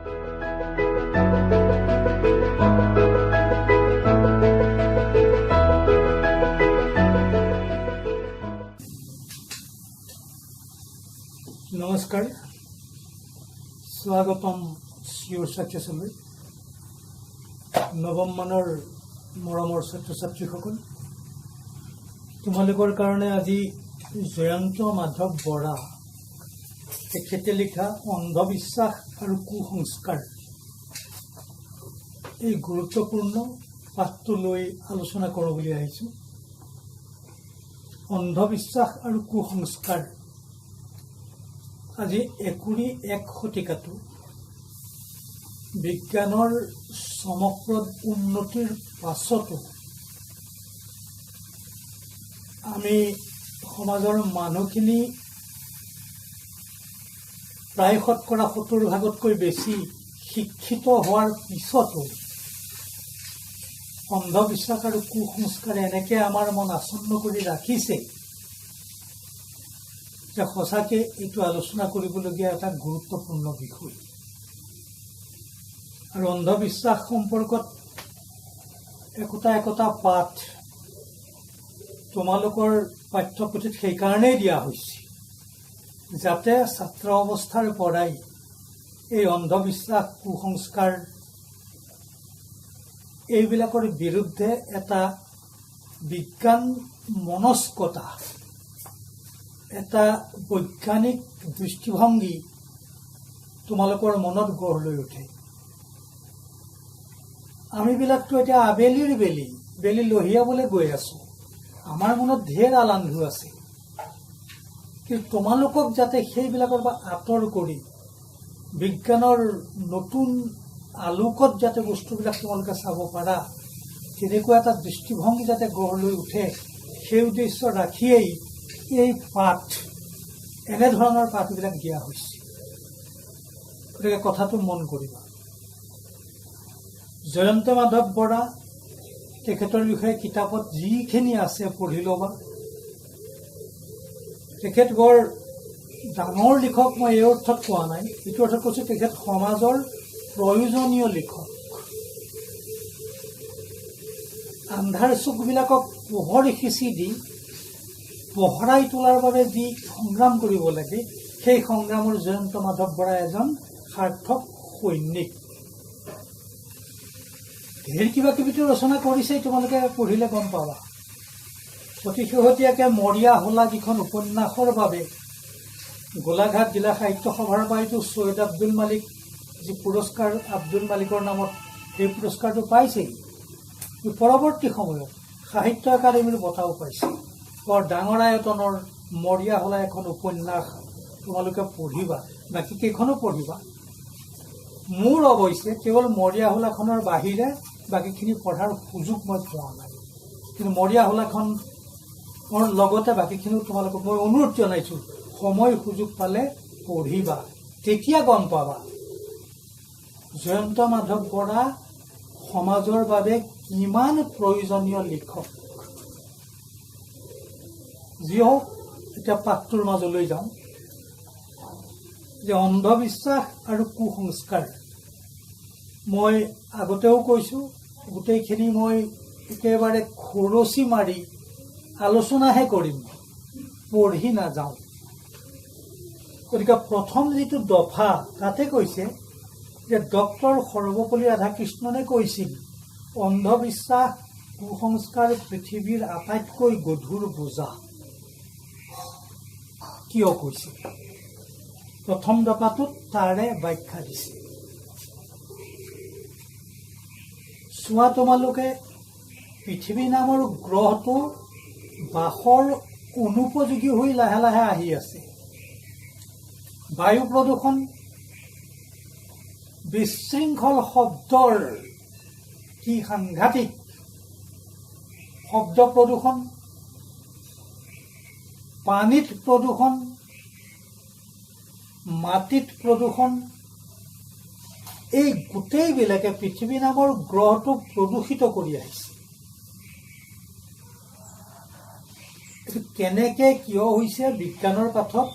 নমস্কাৰ, স্বাগতম চিঅ'ৰ ছাত্ৰীসকল। নৱম মানৰ মৰমৰ ছাত্ৰ ছাত্ৰীসকল, তোমালোকৰ কাৰণে আজি জয়ন্ত মাধৱ বৰা তেখেতে লিখা অন্ধবিশ্বাস আৰু কুসংস্কাৰ এই গুৰুত্বপূৰ্ণ পাঠটো লৈ আলোচনা কৰোঁ বুলি আহিছোঁ। অন্ধবিশ্বাস আৰু কুসংস্কাৰ আজি 21 শতিকাটো বিজ্ঞানৰ চমকপ্ৰদ উন্নতিৰ পাছতো আমি সমাজৰ মানুহখিনি প্ৰায় 70% বেছি শিক্ষিত হোৱাৰ পিছতো অন্ধবিশ্বাস আৰু কুসংস্কাৰে এনেকৈ আমাৰ মন আচ্ছন্ন কৰি ৰাখিছে যে সঁচাকৈ এইটো আলোচনা কৰিবলগীয়া এটা গুৰুত্বপূৰ্ণ বিষয়। আৰু অন্ধবিশ্বাস সম্পৰ্কত একোটা পাঠ তোমালোকৰ পাঠ্যপুথিত সেইকাৰণেই দিয়া হৈছে যাতে ছাত্ৰ অৱস্থাৰ পৰাই এই অন্ধবিশ্বাস কুসংস্কাৰ এইবিলাকৰ বিৰুদ্ধে এটা বিজ্ঞান মনস্কতা, এটা বৈজ্ঞানিক দৃষ্টিভংগী তোমালোকৰ মনত গঢ় লৈ উঠে। আমিবিলাকতো এতিয়া আবেলিৰ বেলি লহিয়াবলৈ গৈ আছো। আমাৰ মনত ঢেৰ আলান্ধু আছে, কিন্তু তোমালোকক যাতে সেইবিলাকৰ পৰা আঁতৰ কৰি বিজ্ঞানৰ নতুন আলোকত যাতে বস্তুবিলাক তোমালোকে চাব পাৰা, তেনেকুৱা এটা দৃষ্টিভংগী যাতে গঢ় লৈ উঠে, সেই উদ্দেশ্য ৰাখিয়েই এই পাঠ, এনেধৰণৰ পাঠবিলাক দিয়া হৈছে। গতিকে কথাটো মন কৰিবা। জয়ন্ত মাধৱ বৰা তেখেতৰ বিষয়ে কিতাপত যিখিনি আছে পঢ়ি ল'বা। তেখেত বৰ ডাঙৰ লিখক, মই এই অৰ্থত কোৱা নাই, এইটো অৰ্থত কৈছোঁ তেখেত সমাজৰ প্ৰয়োজনীয় লিখক। আন্ধাৰ চুকবিলাকক পোহৰ সিঁচি দি পোহৰাই তোলাৰ বাবে যি সংগ্ৰাম কৰিব লাগে, সেই সংগ্ৰামৰ জয়ন্ত মাধৱ বৰা এজন সাৰ্থক সৈনিক। ঢেৰ কিবা কিবিটো ৰচনা কৰিছেই, তোমালোকে পঢ়িলে গম পাবা। অতি শেহতীয়াকৈ মৰিয়া হোলা যিখন উপন্যাসৰ বাবে গোলাঘাট জিলা সাহিত্য সভাৰ পৰা এইটো ছৈয়দ আব্দুল মালিক যি পুৰস্কাৰ, আব্দুল মালিকৰ নামত সেই পুৰস্কাৰটো পাইছেই। পৰৱৰ্তী সময়ত সাহিত্য একাডেমীৰ বঁটাও পাইছে। বৰ ডাঙৰ আয়তনৰ মৰিয়া হোলা এখন উপন্যাস তোমালোকে পঢ়িবা, বাকী কেইখনো পঢ়িবা। মোৰ অৱশ্যে কেৱল মৰিয়া হোলাখনৰ বাহিৰে বাকীখিনি পঢ়াৰ সুযোগ মই পোৱা নাই, কিন্তু মৰিয়া হোলাখনৰ লগতে বাকীখিনিও তোমালোকক মই অনুৰোধ জনাইছোঁ, সময় সুযোগ পালে পঢ়িবা। তেতিয়া গম পাবা জয়ন্ত মাধৱ বৰা সমাজৰ বাবে কিমান প্ৰয়োজনীয় লিখক। যি হওক, এতিয়া পাঠটোৰ মাজলৈ যাওঁ। যে অন্ধবিশ্বাস আৰু কুসংস্কাৰ, মই আগতেও কৈছোঁ, গোটেইখিনি মই একেবাৰে খৰচি মাৰি আলোচনাহে কৰিম, পঢ়ি নাযাওঁ। গতিকে প্ৰথম যিটো দফা তাতে কৈছে যে ডক্টৰ সৰ্বপল্লী ৰাধাকৃষ্ণনে কৈছিল, অন্ধবিশ্বাস কুসংস্কাৰ পৃথিৱীৰ আটাইতকৈ গধুৰ বোজা। কিয় কৈছিল? প্ৰথম দফাটোত তাৰে ব্যাখ্যা দিছে। চোৱা, তোমালোকে পৃথিৱী নামৰ গ্ৰহটো বাসৰ অনুপযোগী হৈ লাহে লাহে আহি আছে। বায়ু প্ৰদূষণ, বিশৃংখল শব্দৰ কি সাংঘাতিক শব্দ প্ৰদূষণ, পানীত প্ৰদূষণ, মাটিত প্ৰদূষণ, এই গোটেইবিলাকে পৃথিৱী নামৰ গ্ৰহটোক প্ৰদূষিত কৰি আহিছে। কেনেকে কিয় হৈছে বিজ্ঞানৰ পাঠত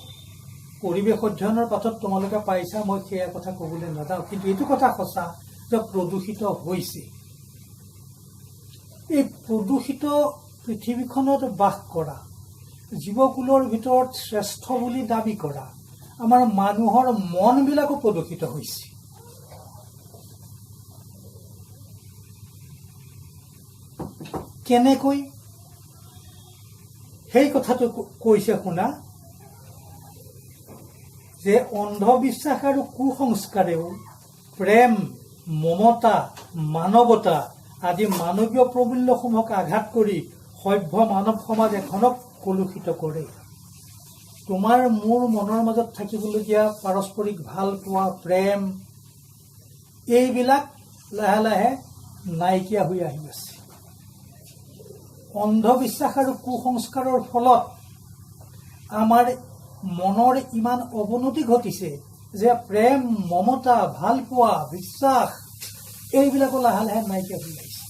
পৰিৱেশ অধ্যয়নৰ পাঠত তোমালোকে পাইছা, মই সেয়া কথা ক'বলৈ নাযাওঁ, কিন্তু এইটো কথা সঁচা যে প্ৰদূষিত হৈছে। এই প্ৰদূষিত পৃথিৱীখনত বাস কৰা জীৱকুলৰ ভিতৰত শ্ৰেষ্ঠ বুলি দাবী কৰা আমাৰ মানুহৰ মনবিলাকো প্ৰদূষিত হৈছে। কেনেকৈ সেই কথাটো কৈছে শুনা, যে অন্ধবিশ্বাস আৰু কুসংস্কাৰেও প্ৰেম, মমতা, মানৱতা আদি মানৱীয় প্ৰমূল্যসমূহক আঘাত কৰি সভ্য মানৱ সমাজ এখনক কলুষিত কৰে। তোমাৰ মোৰ মনৰ মাজত থাকিবলগীয়া পাৰস্পৰিক ভাল পোৱা, প্ৰেম, এইবিলাক লাহে লাহে নাইকিয়া হৈ আহি আছে। অন্ধবিশ্বাস আৰু কুসংস্কাৰৰ ফলত আমাৰ মনৰ ইমান অৱনতি ঘটিছে যে প্ৰেম, মমতা, ভাল পোৱা, বিশ্বাস এইবিলাকো লাহে লাহে নাইকিয়া হৈ আহিছে।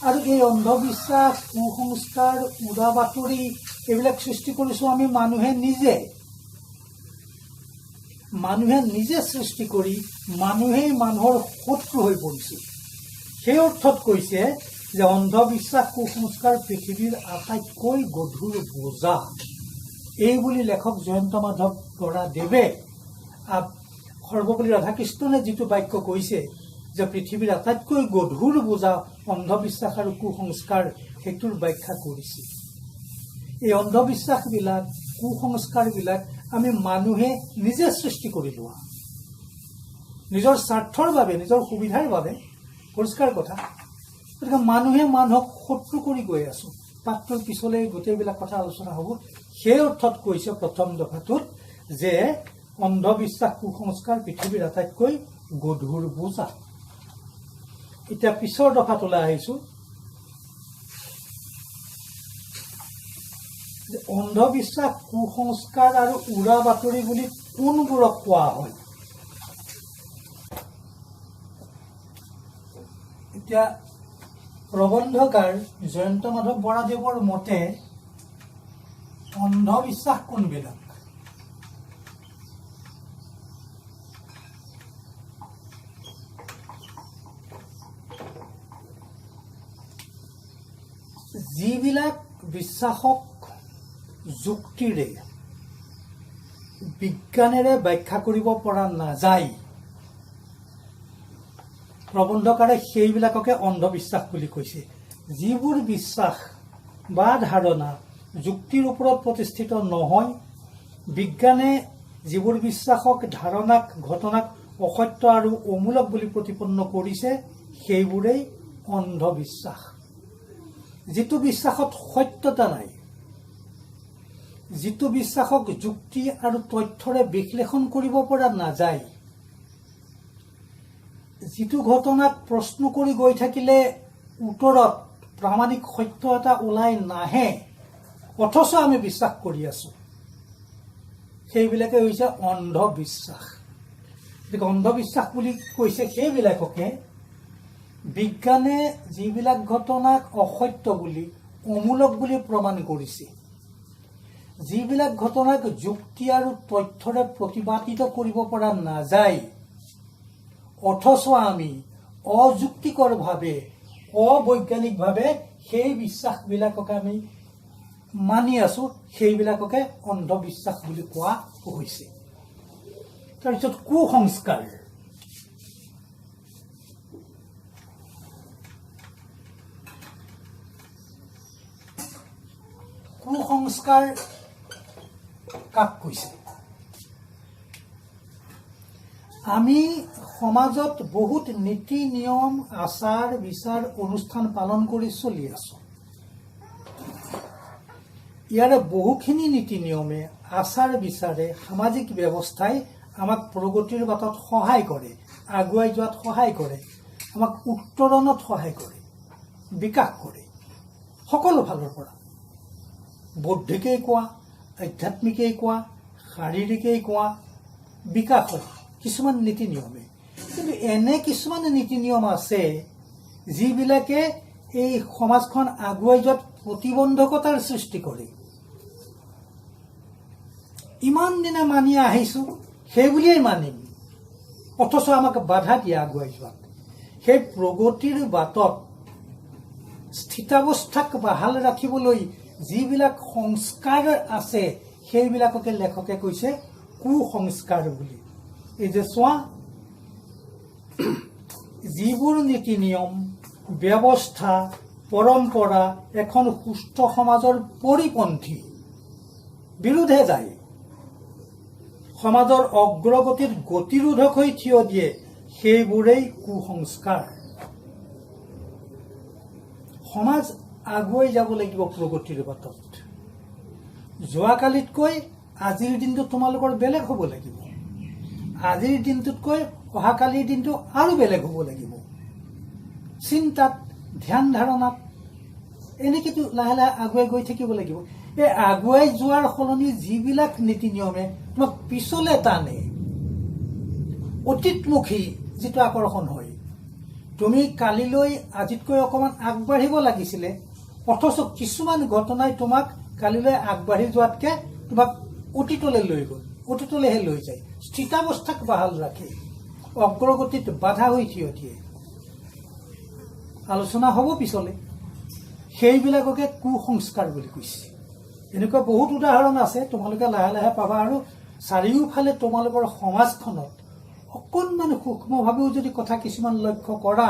আৰু এই অন্ধবিশ্বাস, কুসংস্কাৰ, উৰা বাতৰি এইবিলাক সৃষ্টি কৰিছোঁ আমি মানুহে নিজে সৃষ্টি কৰি মানুহেই মানুহৰ শত্ৰু হৈ পৰিছোঁ। সেই অৰ্থত কৈছে যে অন্ধবিশ্বাস, কুসংস্কাৰ পৃথিৱীৰ আটাইতকৈ গধুৰ বোজা। এই বুলি লেখক জয়ন্ত মাধৱ বৰাদেৱে সৰ্বপল্লী ৰাধাকৃষ্ণনে যিটো বাক্য কৈছে যে পৃথিৱীৰ আটাইতকৈ গধুৰ বোজা অন্ধবিশ্বাস আৰু কুসংস্কাৰ, সেইটোৰ ব্যাখ্যা কৰিছে। এই অন্ধবিশ্বাসবিলাক, কুসংস্কাৰবিলাক আমি মানুহে নিজে সৃষ্টি কৰি লোৱা, নিজৰ স্বাৰ্থৰ বাবে, নিজৰ সুবিধাৰ বাবে, পৰিষ্কাৰ কথা। গতিকে মানুহে মানুহক শত্ৰু কৰি গৈ আছো। পাঠটোৰ পিছলৈ গোটেইবিলাক কথা আলোচনা হ'ব। সেই অৰ্থত কৈছে প্ৰথম দফাটোত যে অন্ধবিশ্বাস, কুসংস্কাৰ পৃথিৱীৰ আটাইতকৈ গধুৰ বোজা। এতিয়া পিছৰ দফাটোলৈ আহিছো। অন্ধবিশ্বাস, কুসংস্কাৰ আৰু উৰা বাতৰি বুলি কোনবোৰক কোৱা হয়? এতিয়া প্ৰবন্ধকাৰ জয়ন্ত মাধৱ বৰাদেৱৰ মতে অন্ধবিশ্বাস কোনবিলাক? যিবিলাক বিশ্বাসক যুক্তিৰে, বিজ্ঞানেৰে ব্যাখ্যা কৰিব পৰা নাযায়, প্ৰবন্ধকাৰে সেইবিলাককে অন্ধবিশ্বাস বুলি কৈছে। যিবোৰ বিশ্বাস বা ধাৰণা যুক্তিৰ ওপৰত প্ৰতিষ্ঠিত নহয়, বিজ্ঞানে যিবোৰ বিশ্বাসক, ধাৰণাক, ঘটনাক অসত্য আৰু অমূলক বুলি প্ৰতিপন্ন কৰিছে, সেইবোৰেই অন্ধবিশ্বাস। যিটো বিশ্বাসত সত্যতা নাই, যিটো বিশ্বাসক যুক্তি আৰু তথ্যৰে বিশ্লেষণ কৰিব পৰা নাযায়, যিটো ঘটনাক প্ৰশ্ন কৰি গৈ থাকিলে উত্তৰত প্ৰামাণিক সত্য এটা ওলাই নাহে, অথচ আমি বিশ্বাস কৰি আছো, সেইবিলাকে হৈছে অন্ধবিশ্বাস। গতিকে অন্ধবিশ্বাস বুলি কৈছে সেইবিলাককে বিজ্ঞানে যিবিলাক ঘটনাক অসত্য বুলি, অমূলক বুলি প্ৰমাণ কৰিছে, যিবিলাক ঘটনাক যুক্তি আৰু তথ্যৰে প্ৰতিপাদিত কৰিব পৰা নাযায়, অথচ আমি অযুক্তিকৰভাৱে, অবৈজ্ঞানিকভাৱে সেই বিশ্বাসবিলাককে আমি মানি আছো, সেইবিলাককে অন্ধবিশ্বাস বুলি কোৱা হৈছে। তাৰপিছত কুসংস্কাৰ। কুসংস্কাৰ কাক কৈছে? আমি সমাজত বহুত নীতি নিয়ম, আচাৰ বিচাৰ, অনুষ্ঠান পালন কৰি চলি আছো। ইয়াৰে বহুখিনি নীতি নিয়মে, আচাৰ বিচাৰে, সামাজিক ব্যৱস্থাই আমাক প্ৰগতিৰ বাটত সহায় কৰে, আগুৱাই যোৱাত সহায় কৰে, আমাক উত্তৰণত সহায় কৰে, বিকাশ কৰে, সকলো ফালৰ পৰা। বৌদ্ধিকেই কোৱা, আধ্যাত্মিকেই কোৱা, শাৰীৰিকেই কোৱা, বিকাশ হয় কিছুমান নীতি নিয়মে। কিন্তু এনে কিছুমান নীতি নিয়ম আছে যিবিলাকে এই সমাজখন আগুৱাই যোৱাত প্ৰতিবন্ধকতাৰ সৃষ্টি কৰে। ইমান দিনে মানি আহিছোঁ সেই বুলিয়েই মানিম, অথচ আমাক বাধা দিয়ে আগুৱাই যোৱাত। সেই প্ৰগতিৰ বাটত স্থিতাৱস্থাক বাহাল ৰাখিবলৈ যিবিলাক সংস্কাৰ আছে সেইবিলাককে লেখকে কৈছে কুসংস্কাৰ বুলি। এই যে চোৱা, যিবোৰ নীতি নিয়ম, ব্যৱস্থা, পৰম্পৰা এখন সুস্থ সমাজৰ পৰিপন্থী, বিৰুদ্ধে যায়, সমাজৰ অগ্ৰগতিত গতিৰোধক হৈ থিয় দিয়ে, সেইবোৰেই কুসংস্কাৰ। সমাজ আগুৱাই যাব লাগিব প্ৰগতিৰ বাটত। যোৱাকালিতকৈ আজিৰ দিনটো তোমালোকৰ বেলেগ হ'ব লাগিব। আজিৰ দিনটোতকৈ অহাকালিৰ দিনটো আৰু বেলেগ হ'ব লাগিব। চিন্তাত, ধ্যান ধাৰণাত এনেকেতো লাহে লাহে আগুৱাই গৈ থাকিব লাগিব। এই আগুৱাই যোৱাৰ সলনি যিবিলাক নীতি নিয়মে তোমাক পিছলৈ টানে, অতীতমুখী যিটো আকৰ্ষণ হয়, তুমি কালিলৈ আজিতকৈ অকণমান আগবাঢ়িব লাগিছিলে, অথচ কিছুমান ঘটনাই তোমাক কালিলৈ আগবাঢ়ি যোৱাতকৈ তোমাক অতীতলৈ লৈ গ'ল, অতীতলৈহে লৈ যায়, স্থিতাৱস্থাক বাহাল ৰাখে, অগ্ৰগতিত বাধা হৈ থিয় দিয়ে। আলোচনা হ'ব পিছলৈ। সেইবিলাককে কুসংস্কাৰ বুলি কৈছে। এনেকুৱা বহুত উদাহৰণ আছে, তোমালোকে লাহে লাহে পাবা। আৰু চাৰিওফালে তোমালোকৰ সমাজখনত অকণমান সূক্ষ্মভাৱেও যদি কথা কিছুমান লক্ষ্য কৰা,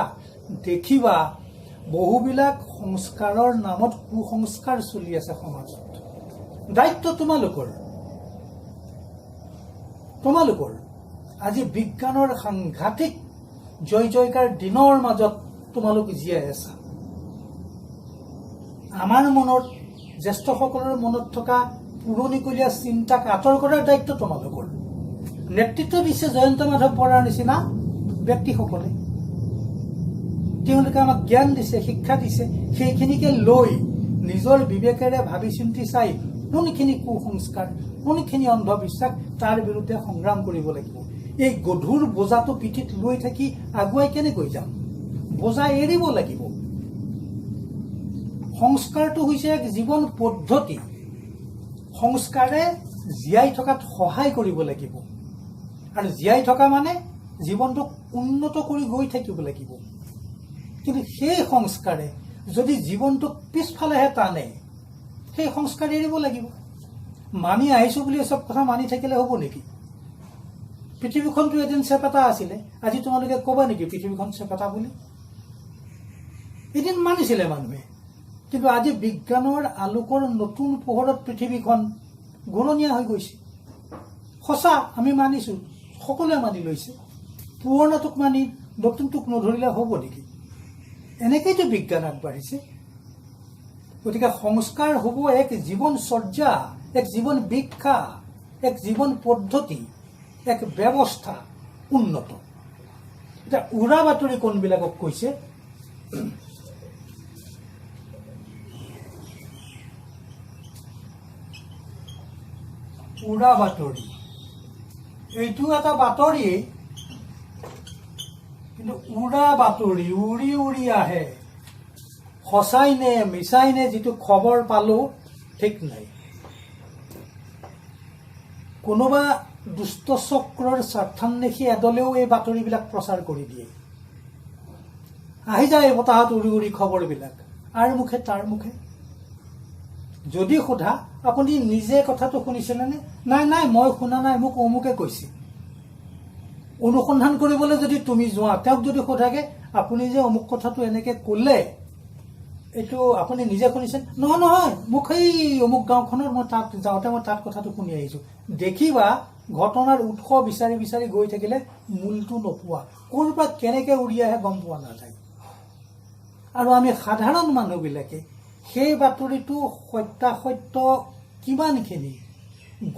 দেখিবা বহুবিলাক সংস্কাৰৰ নামত কুসংস্কাৰ চলি আছে সমাজত। দায়িত্ব তোমালোকৰ। আজি বিজ্ঞানৰ সাংঘাতিক জয় জয়কাৰ দিনৰ মাজত তোমালোক জীয়াই আছা। আমাৰ মনত, জ্যেষ্ঠসকলৰ মনত থকা পুৰণিকলীয়া চিন্তাক আঁতৰ কৰাৰ দায়িত্ব তোমালোকৰ। নেতৃত্ব দিছে জয়ন্ত মাধৱ বৰাৰ নিচিনা ব্যক্তিসকলে। তেওঁলোকে আমাক জ্ঞান দিছে, শিক্ষা দিছে। সেইখিনিকে লৈ নিজৰ বিবেকেৰে ভাবি চিন্তি চাই কোনখিনি কুসংস্কাৰ, কোনখিনি অন্ধবিশ্বাস, তাৰ বিৰুদ্ধে সংগ্ৰাম কৰিব লাগিব। এই গধুৰ বোজাটো পিঠিত লৈ থাকি আগুৱাই কেনেকৈ যাম? বোজা এৰিব লাগিব। সংস্কাৰটো হৈছে এক জীৱন পদ্ধতি। সংস্কাৰে জীয়াই থকাত সহায় কৰিব লাগিব। আৰু জীয়াই থকা মানে জীৱনটোক উন্নত কৰি গৈ থাকিব লাগিব। কিন্তু সেই সংস্কাৰে যদি জীৱনটোক পিছফালেহে টানে, সেই সংস্কাৰ এৰিব লাগিব। মানি আহিছোঁ বুলি চব কথা মানি থাকিলে হ'ব নেকি? পৃথিৱীখনটো এদিন চেপেটা আছিলে, আজি তোমালোকে ক'বা নেকি পৃথিৱীখন চেপেটা বুলি? এদিন মানিছিলে মানুহে, কিন্তু আজি বিজ্ঞানৰ আলোকৰ নতুন পোহৰত পৃথিৱীখন ঘূৰণীয়া হৈ গৈছে। সঁচা, আমি মানিছোঁ, সকলোৱে মানি লৈছে। পুৰণাটোক মানি নতুনটোক নধৰিলে হ'ব নেকি? এনেকৈতো বিজ্ঞান আগবাঢ়িছে। গতিকে সংস্কাৰ হ'ব এক জীৱনচৰ্যা, এক জীৱন শিক্ষা, এক জীৱন পদ্ধতি, এক ব্যৱস্থা উন্নত। এতিয়া উৰা বাতৰি কোনবিলাকক কৈছে? উৰা বাতৰি, এইটো এটা বাতৰিয়েই, কিন্তু উৰা বাতৰি উৰি উৰি আহে। সঁচাই নে মিছাই নে যিটো খবৰ পালো ঠিক নাই। কোনোবা দুষ্ট চক্ৰৰ স্বাৰ্থন্বেষী এদলেও এই বাতৰিবিলাক প্ৰচাৰ কৰি দিয়ে। আহি যায় বতাহত উৰি উৰি খবৰবিলাক, আৰ মুখে তাৰ মুখে। যদি সোধা আপুনি নিজে কথাটো শুনিছিলেনে? নাই নাই, মই শুনা নাই, মোক অমুকে কৈছে। অনুসন্ধান কৰিবলৈ যদি তুমি যোৱা, তেওঁক যদি সোধাগে আপুনি যে অমুক কথাটো এনেকে ক'লে, এইটো আপুনি নিজে শুনিছে? নহয় নহয়, মোক সেই অমুক গাঁওখনৰ মই তাত যাওঁতে মই তাত কথাটো শুনি আহিছোঁ। দেখিবা ঘটনাৰ উৎস বিচাৰি বিচাৰি গৈ থাকিলে মূলটো নোপোৱা, ক'ৰ পৰা কেনেকে উৰি আহে গম পোৱা নাযায়। আৰু আমি সাধাৰণ মানুহবিলাকে সেই বাতৰিটো সত্যাসত্য কিমানখিনি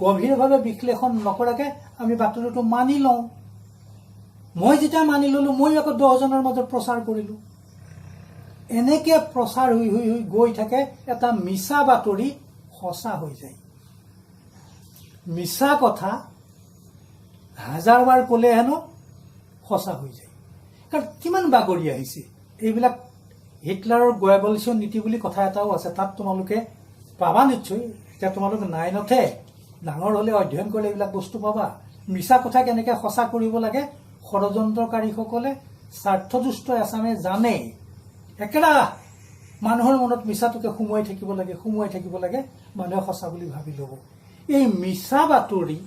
গভীৰভাৱে বিশ্লেষণ নকৰাকে আমি বাতৰিটো মানি লওঁ। মই যেতিয়া মানি ললোঁ, মই আকৌ 10জনৰ মাজত প্ৰচাৰ কৰিলোঁ। এনেকে প্ৰচাৰ হৈ হৈ হৈ গৈ থাকে, এটা মিছা বাতৰি সঁচা হৈ যায়। মিছা কথা 1000 বাৰ ক'লে হেনো সঁচা হৈ যায়। কাৰণ কিমান বাগৰি আহিছে এইবিলাক। হিটলাৰৰ গোয়েবলছৰ নীতি বুলি কথা এটাও আছে, তাত তোমালোকে পাবা নিশ্চয়। এতিয়া তোমালোকে 9তে ডাঙৰ হ'লে অধ্যয়ন কৰিলে এইবিলাক বস্তু পাবা। মিছা কথা কেনেকৈ সঁচা কৰিব লাগে ষড়যন্ত্ৰকাৰীসকলে স্বাৰ্থদুষ্ট এচামে জানে। একেৰাহ মানুহৰ মনত মিছাটোকে সুমুৱাই থাকিব লাগে, মানুহে সঁচা বুলি ভাবি ল'ব। এই মিছা বাতৰি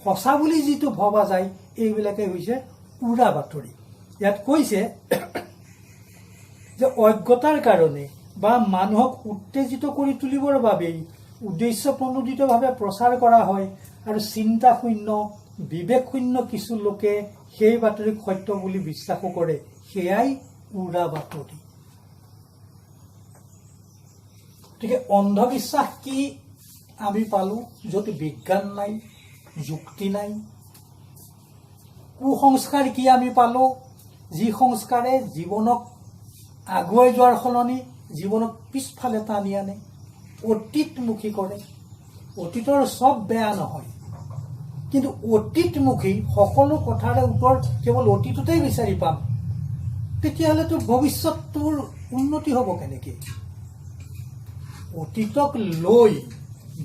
সঁচা বুলি যিটো ভবা যায় এইবিলাকে হৈছে উৰা বাতৰি। ইয়াত কৈছে যে অজ্ঞতাৰ কাৰণে বা মানুহক উত্তেজিত কৰি তুলিবৰ বাবেই উদ্দেশ্য প্ৰণোদিতভাৱে প্ৰচাৰ কৰা হয় আৰু চিন্তা শূন্য বিবেক শূন্য কিছু লোকে সেই বাতৰিক সত্য বুলি বিশ্বাসো কৰে, সেয়াই উৰা বাতৰি। গতিকে অন্ধবিশ্বাস কি আমি পালোঁ, য'ত বিজ্ঞান নাই, যুক্তি নাই। কুসংস্কাৰ কি আমি পালোঁ, যি সংস্কাৰে জীৱনক আগুৱাই যোৱাৰ সলনি জীৱনক পিছফালে টানি আনে, অতীতমুখী কৰে। অতীতৰ চব বেয়া নহয়, কিন্তু অতীতমুখী সকলো কথাৰে উত্তৰ কেৱল অতীততেই বিচাৰি পাম, তেতিয়াহ'লেতো ভৱিষ্যতটোৰ উন্নতি হ'ব কেনেকৈ? অতীতক লৈ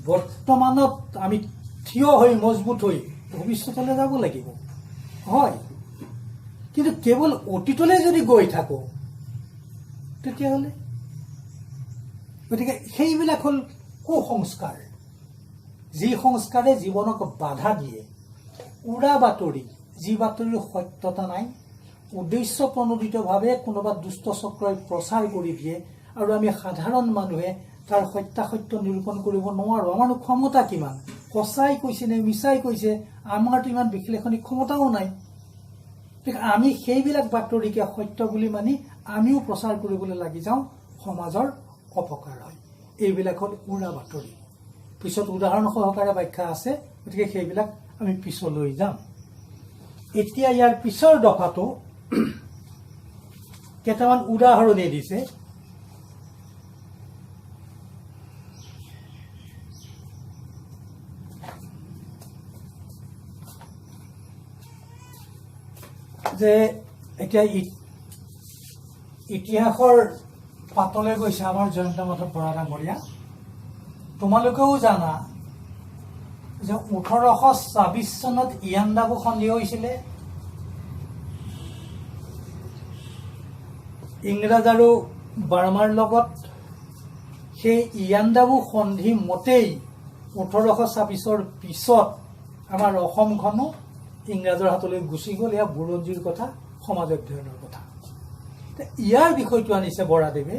বৰ্তমানত আমি থিয় হৈ মজবুত হৈ ভৱিষ্যতলৈ যাব লাগিব, হয়। কিন্তু কেৱল অতীতলৈ যদি গৈ থাকোঁ তেতিয়াহ'লে, গতিকে সেইবিলাক হ'ল কুসংস্কাৰ, যি সংস্কাৰে জীৱনক বাধা দিয়ে। উৰা বাতৰি, যি বাতৰিৰ সত্যতা নাই, উদ্দেশ্য প্ৰণোদিতভাৱে কোনোবা দুষ্ট চক্ৰই প্ৰচাৰ কৰি দিয়ে আৰু আমি সাধাৰণ মানুহে তাৰ সত্যাসত্য নিৰূপণ কৰিব নোৱাৰোঁ। আমাৰনো ক্ষমতা কিমান, সঁচাই কৈছে নে মিছাই কৈছে, আমাৰতো ইমান বিশ্লেষণিক ক্ষমতাও নাই। আমি সেইবিলাক বাতৰিকে সত্য বুলি মানি আমিও প্ৰচাৰ কৰিবলৈ লাগি যাওঁ, সমাজৰ অপকাৰ হয়। এইবিলাক হ'ল উৰা বাতৰি। পিছত উদাহৰণ সহকাৰে ব্যাখ্যা আছে, গতিকে সেইবিলাক আমি পিছলৈ যাম। এতিয়া ইয়াৰ পিছৰ দফাটো কেইটামান উদাহৰণে দিছে। যে এতিয়া ইতিহাসৰ পাতলৈ গৈছে আমাৰ জয়ন্ত মাধৱ বৰা ডাঙৰীয়া। তোমালোকেও জানা যে 1826 চনত ইয়াণ্ডাবু সন্ধি হৈছিলে। ইংৰাজ আৰু বাৰ্মাৰ লগত। সেই ইয়াণ্ডাবু সন্ধি মতেই 1826ৰ পিছত আমাৰ অসমখনো ইংৰাজৰ হাতলৈ গুচি গ'ল। এয়া বুৰঞ্জীৰ কথা, সমাজ অধ্যয়নৰ কথা। ইয়াৰ বিষয়টো আনিছে বৰাদেৱে।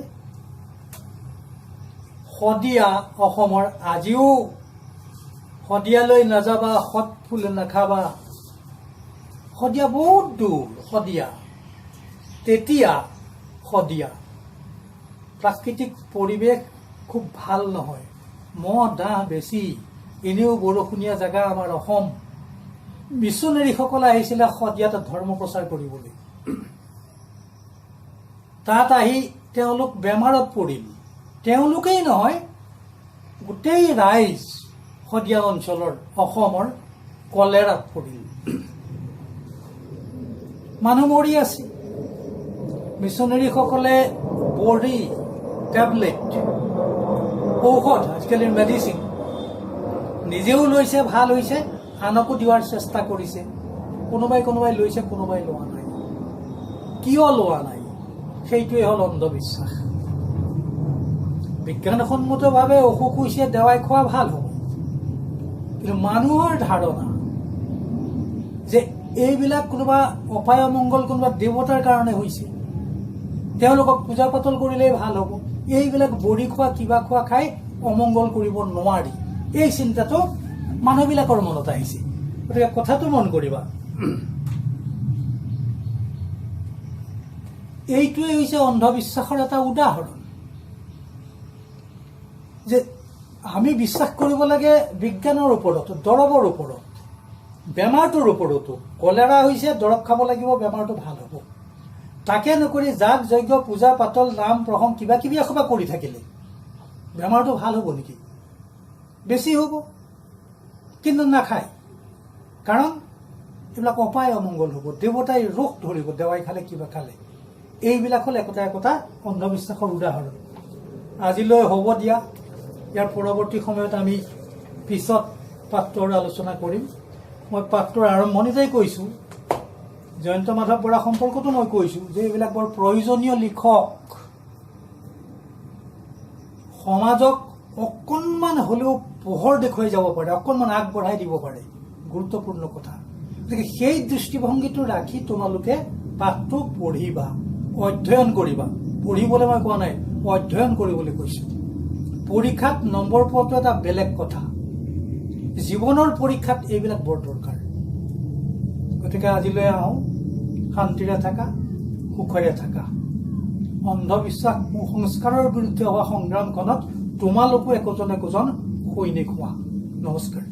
শদিয়া অসমৰ, আজিও শদিয়ালৈ নাযাবা, সৎ ফুল নাখাবা। শদিয়া বহুত দূৰ। শদিয়া তেতিয়া শদিয়া প্ৰাকৃতিক পৰিৱেশ খুব ভাল নহয়, মহ দাহ বেছি, এনেও বৰষুণীয়া জেগা আমাৰ অসম। মিছনেৰীসকলে আহিছিলে শদিয়াত ধৰ্ম প্ৰচাৰ কৰিবলৈ। তাত আহি তেওঁলোক বেমাৰত পৰিল। তেওঁলোকেই নহয়, গোটেই ৰাইজ শদিয়া অঞ্চলৰ অসমৰ কলেৰাত পৰিল, মানুহ মৰি আছে। মিছনেৰীসকলে বড়ি, টেবলেট, ঔষধ, আজিকালিৰ মেডিচিন নিজেও লৈছে, ভাল হৈছে, আনকো দিয়াৰ চেষ্টা কৰিছে। কোনোবাই লৈছে, কোনোবাই লোৱা নাই। কিয় লোৱা নাই? সেইটোৱে হ'ল অন্ধবিশ্বাস। বিজ্ঞানসন্মতভাৱে অসুখ হৈছে, দেৱাই খোৱা ভাল হ'ব। কিন্তু মানুহৰ ধাৰণা যে এইবিলাক কোনোবা অপায় অমংগল, কোনোবা দেৱতাৰ কাৰণে হৈছে, তেওঁলোকক পূজা পাতল কৰিলেই ভাল হ'ব, এইবিলাক বড়ি খোৱা কিবা খোৱা খাই অমংগল কৰিব নোৱাৰি, এই চিন্তাটো মানুহবিলাকৰ মনত আহিছে। গতিকে কথাটো মন কৰিবা, এইটোৱে হৈছে অন্ধবিশ্বাসৰ এটা উদাহৰণ। যে আমি বিশ্বাস কৰিব লাগে বিজ্ঞানৰ ওপৰত, দৰৱৰ ওপৰত, বেমাৰটোৰ ওপৰতো। কলেৰা হৈছে, দৰৱ খাব লাগিব, বেমাৰটো ভাল হ'ব। তাকে নকৰি যাগ যজ্ঞ, পূজা পাতল, নাম প্ৰসংগ কিবা কিবি এসোপা কৰি থাকিলে বেমাৰটো ভাল হ'ব নেকি? বেছি হ'ব। কিন্তু নাখায়, কাৰণ এইবিলাক অপায় অমংগল হ'ব, দেৱতাই ৰোগ ধৰিব, দেৱাই খালে কিবা খালে। এইবিলাক হ'ল একোটা অন্ধবিশ্বাসৰ উদাহৰণ। আজিলৈ হ'ব দিয়া। ইয়াৰ পৰৱৰ্তী সময়ত আমি পিছত পাঠটোৰ আলোচনা কৰিম। মই পাঠটোৰ আৰম্ভণিতেই কৈছোঁ, জয়ন্ত মাধৱ বৰা সম্পৰ্কতো মই কৈছোঁ যে এইবিলাক বৰ প্ৰয়োজনীয় লিখক। সমাজক অকণমান হ'লেও পোহৰ দেখুৱাই যাব পাৰে, অকণমান আগবঢ়াই দিব পাৰে, গুৰুত্বপূৰ্ণ কথা। গতিকে সেই দৃষ্টিভংগীটো ৰাখি তোমালোকে পাঠটো পঢ়িবা, অধ্যয়ন কৰিবা। পঢ়িবলৈ মই কোৱা নাই, অধ্যয়ন কৰিবলৈ কৈছোঁ। পৰীক্ষাত নম্বৰ পোৱাটো এটা বেলেগ কথা, জীৱনৰ পৰীক্ষাত এইবিলাক বৰ দৰকাৰ। গতিকে আজিলৈ আহোঁ, শান্তিৰে থাকা, সুখেৰে থাকা। অন্ধবিশ্বাস কুসংস্কাৰৰ বিৰুদ্ধে হোৱা সংগ্ৰামখনত তোমালোকো একোজন একোজন সৈনিক হোৱা। নমস্কাৰ।